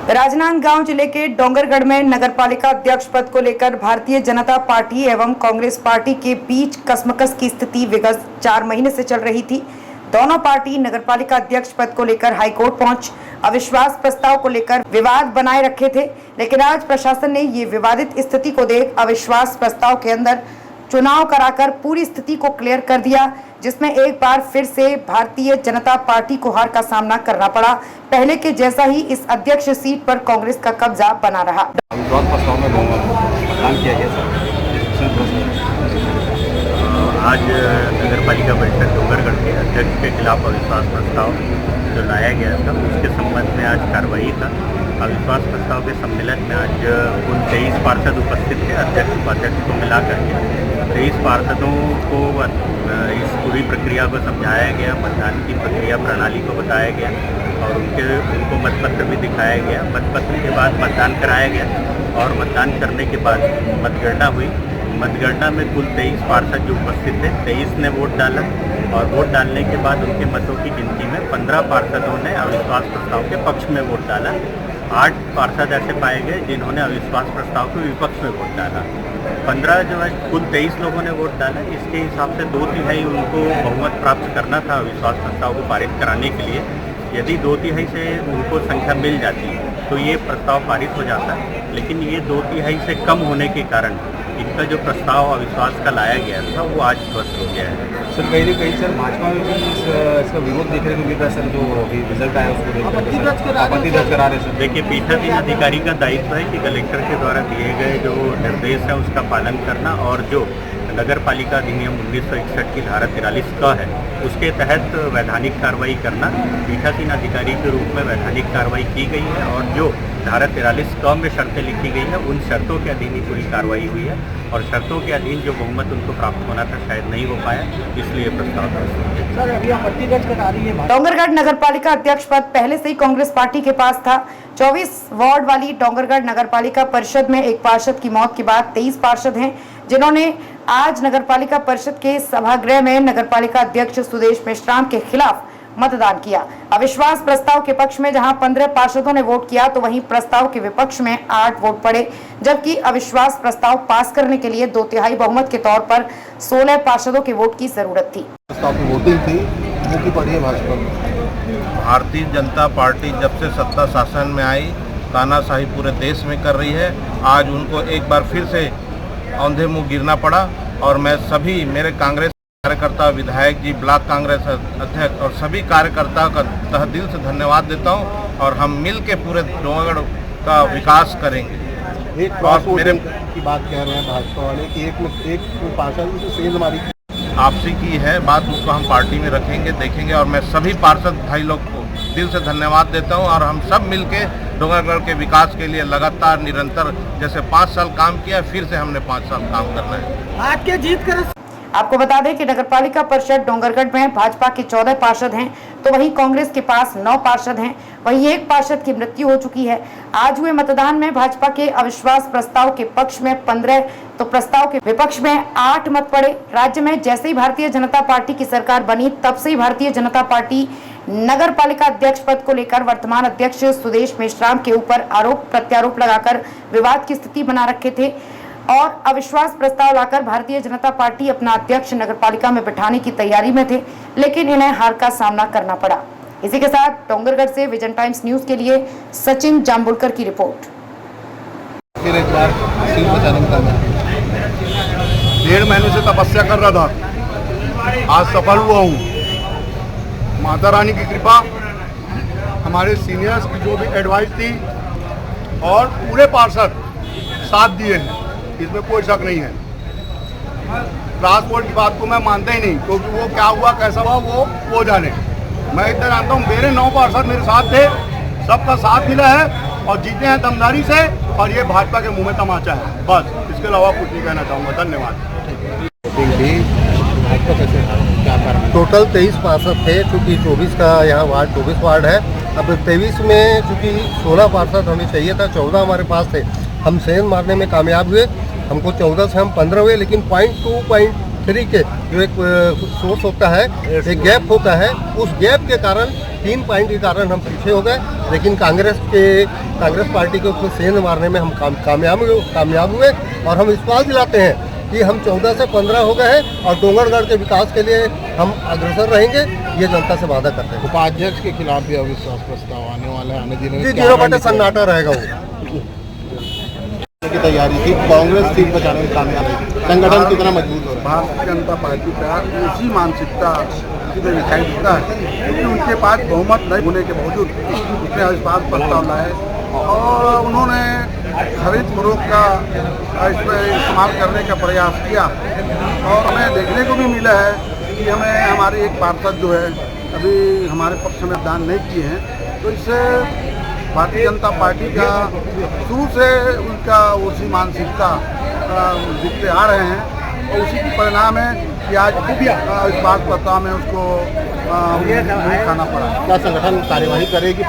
राजनांदगांव जिले के डोंगरगढ़ में नगरपालिका अध्यक्ष पद को लेकर भारतीय जनता पार्टी एवं कांग्रेस पार्टी के बीच कसमकस की स्थिति विगत 4 महीने से चल रही थी। दोनों पार्टी नगरपालिका अध्यक्ष पद को लेकर हाईकोर्ट पहुंच अविश्वास प्रस्ताव को लेकर विवाद बनाए रखे थे, लेकिन आज प्रशासन ने ये विवादित स्थिति को देख अविश्वास प्रस्ताव के अंदर चुनाव कराकर पूरी स्थिति को क्लियर कर दिया, जिसमें एक बार फिर से भारतीय जनता पार्टी को हार का सामना करना पड़ा। पहले के जैसा ही इस अध्यक्ष सीट पर कांग्रेस का कब्जा बना रहा। आज नगरपालिका परिषद डोंगरगढ़ के अध्यक्ष के खिलाफ अविश्वास प्रस्ताव जो लाया गया था उसके संबंध में आज कार्रवाई था। अविश्वास प्रस्ताव के सम्मेलन में आज कुल 23 पार्षद उपस्थित थे। अध्यक्ष उपाध्यक्ष को मिला करके 23 पार्षदों को इस पूरी प्रक्रिया को समझाया गया, मतदान की प्रक्रिया प्रणाली को बताया गया और उनको मतपत्र भी दिखाया गया। मतपत्र के बाद मतदान कराया गया और मतदान करने के बाद मतगणना हुई। मतगणना में कुल 23 पार्षद जो उपस्थित थे 23 ने वोट डाला और वोट डालने के बाद उनके मतों की गिनती में 15 पार्षदों ने अविश्वास प्रस्ताव के पक्ष में वोट डाला। 8 पार्षद ऐसे पाए गए जिन्होंने अविश्वास प्रस्ताव के विपक्ष में वोट डाला। 15 जो है कुल 23 लोगों ने वोट डाला। इसके हिसाब से 2/3 उनको बहुमत प्राप्त करना था अविश्वास प्रस्ताव को पारित कराने के लिए। यदि 2/3 से उनको संख्या मिल जाती तो ये प्रस्ताव पारित हो जाता, लेकिन ये 2/3 से कम होने के कारण इनका जो प्रस्ताव अविश्वास का लाया गया था वो आज ध्वस्त हो गया है। सर कहीं सर भाजपा में भी इसका विरोध देखने को मिल रहा है सर, जो अभी रिजल्ट आया उसको आपत्ति दर्ज करा रहे सर। देखिए, पीठासीन अधिकारी का दायित्व है कि कलेक्टर के द्वारा दिए गए जो निर्देश है उसका पालन करना और जो नगर पालिका अधिनियम 1961 की धारा 43 का है उसके तहत वैधानिक कार्रवाई करना। पीठासीन अधिकारी के रूप में वैधानिक कार्रवाई की गई है और जो धारा 43 क में शर्तें लिखी गई है उन शर्तों के अधीन ही पूरी कार्रवाई हुई है और शर्तों के अधीन जो बहुमत उनको प्राप्त होना था शायद नहीं हो पाया, इसलिए प्रस्ताव। डोंगरगढ़ नगर पालिका अध्यक्ष पद पहले से ही कांग्रेस पार्टी के पास था। 24 वार्ड वाली डोंगरगढ़ नगर पालिका परिषद में एक पार्षद की मौत के बाद 23 पार्षद हैं जिन्होंने आज नगरपालिका परिषद के सभागृह में नगरपालिका अध्यक्ष सुदेश मेश्राम के खिलाफ मतदान किया। अविश्वास प्रस्ताव के पक्ष में जहां 15 पार्षदों ने वोट किया तो वहीं प्रस्ताव के विपक्ष में 8 वोट पड़े, जबकि अविश्वास प्रस्ताव पास करने के लिए 2/3 बहुमत के तौर पर 16 पार्षदों के वोट की जरूरत थी। प्रस्ताव की वोटिंग थी वो की पड़ी है भाजपा में। भारतीय जनता पार्टी जब से सत्ता शासन में आई तानाशाही पूरे देश में कर रही है। आज उनको एक बार फिर से औंधे मुंह गिरना पड़ा और मैं सभी मेरे कांग्रेस कार्यकर्ता, विधायक जी, ब्लॉक कांग्रेस अध्यक्ष और सभी कार्यकर्ताओं का तहे दिल से धन्यवाद देता हूं और हम मिल के पूरे डोंगरगढ़ का विकास करेंगे। एक और मेरे की बात कह रहे हैं भाजपा वाले कि एक पार्षद से सेंध मारी आपसी की है बात, उसको हम पार्टी में रखेंगे, देखेंगे और मैं सभी पार्षद भाई लोग को दिल से धन्यवाद देता हूं और हम सब मिलके डोंगरगढ़ के विकास के लिए लगातार निरंतर जैसे 5 साल काम किया फिर से हमने 5 साल काम करना है। आज के जीत कर आपको बता दें कि नगरपालिका परिषद डोंगरगढ़ में भाजपा के 14 पार्षद हैं तो वहीं कांग्रेस के पास 9 पार्षद हैं। वहीं एक पार्षद की मृत्यु हो चुकी है। आज हुए मतदान में भाजपा के अविश्वास प्रस्ताव के पक्ष में 15 तो प्रस्ताव के विपक्ष में 8 मत पड़े। राज्य में जैसे ही भारतीय जनता पार्टी की सरकार बनी तब से ही भारतीय जनता पार्टी नगर पालिका अध्यक्ष पद को लेकर वर्तमान अध्यक्ष सुदेश मेश्राम के ऊपर आरोप प्रत्यारोप लगाकर विवाद की स्थिति बना रखे थे और अविश्वास प्रस्ताव लाकर भारतीय जनता पार्टी अपना अध्यक्ष नगरपालिका में बिठाने की तैयारी में थे, लेकिन इन्हें हार का सामना करना पड़ा। इसी के साथ डोंगरगढ़ से विजन टाइम्स न्यूज के लिए सचिन जाम्बुलकर की रिपोर्ट। फिर एक बार सीट बचाने का 1.5 महीने से तपस्या कर रहा था, आज सफल हुआ हूँ। माता रानी की कृपा, हमारे सीनियर्स की जो भी एडवाइस थी और पूरे पार्षद साथ दिए हैं, इसमें कोई शक नहीं है। ट्रांसपोर्ट की बात को मैं मानता ही नहीं, क्योंकि वो क्या हुआ कैसा हुआ वो जाने। मैं इतना जानता हूँ मेरे 9 पार्षद मेरे साथ थे, सबका साथ मिला है और जीते हैं दमदारी से और ये भाजपा के मुंह में तमाचा है, बस इसके अलावा कुछ नहीं कहना चाहूँगा। धन्यवाद। टोटल 23 पार्षद थे, चूँकि 24 का यहाँ वार्ड 24 वार्ड है। अब 23 में चूँकि 16 पार्षद हमें चाहिए था, 14 हमारे पास थे। हम सेंध मारने में कामयाब हुए, हमको 14 से हम 15 हुए, लेकिन 0.2 3 के जो एक सोर्स होता है, एक गैप होता है, उस गैप के कारण 3 पॉइंट के कारण हम पीछे हो गए। लेकिन कांग्रेस पार्टी को उसमें सेंध मारने में हम कामयाब हुए और हम विश्वास दिलाते हैं कि हम 14 से 15 हो गए हैं और डोंगरगढ़ के विकास के लिए हम अग्रसर रहेंगे, ये जनता से वादा करते हैं। उपाध्यक्ष के खिलाफ भी अविश्वास प्रस्ताव आने वाला है, आने दिनों में जी 0 सन्नाटा रहेगा वो की तैयारी थी, कांग्रेस सीट बचाने में कामयाब है, संगठन कितना मजबूत हो रहा है? भारतीय जनता पार्टी का उसी मानसिकता में दिखाई देता है, क्योंकि उनके पास बहुमत नहीं होने के बावजूद उसने अविश्वास प्रस्ताव लाए और उन्होंने खरीद फरोख्त का इसमें इस्तेमाल करने का प्रयास किया और हमें देखने को भी मिला है कि हमें हमारे एक पार्षद जो है अभी हमारे पक्ष में दान नहीं किए हैं। तो इससे भारतीय जनता पार्टी का शुरू से उनका उसी मानसिकता दिखते आ रहे हैं और उसी की परिणाम है कि आज इस बात प्रस्ताव में उसको खाना पड़ा। क्या संगठन कार्यवाही करेगी?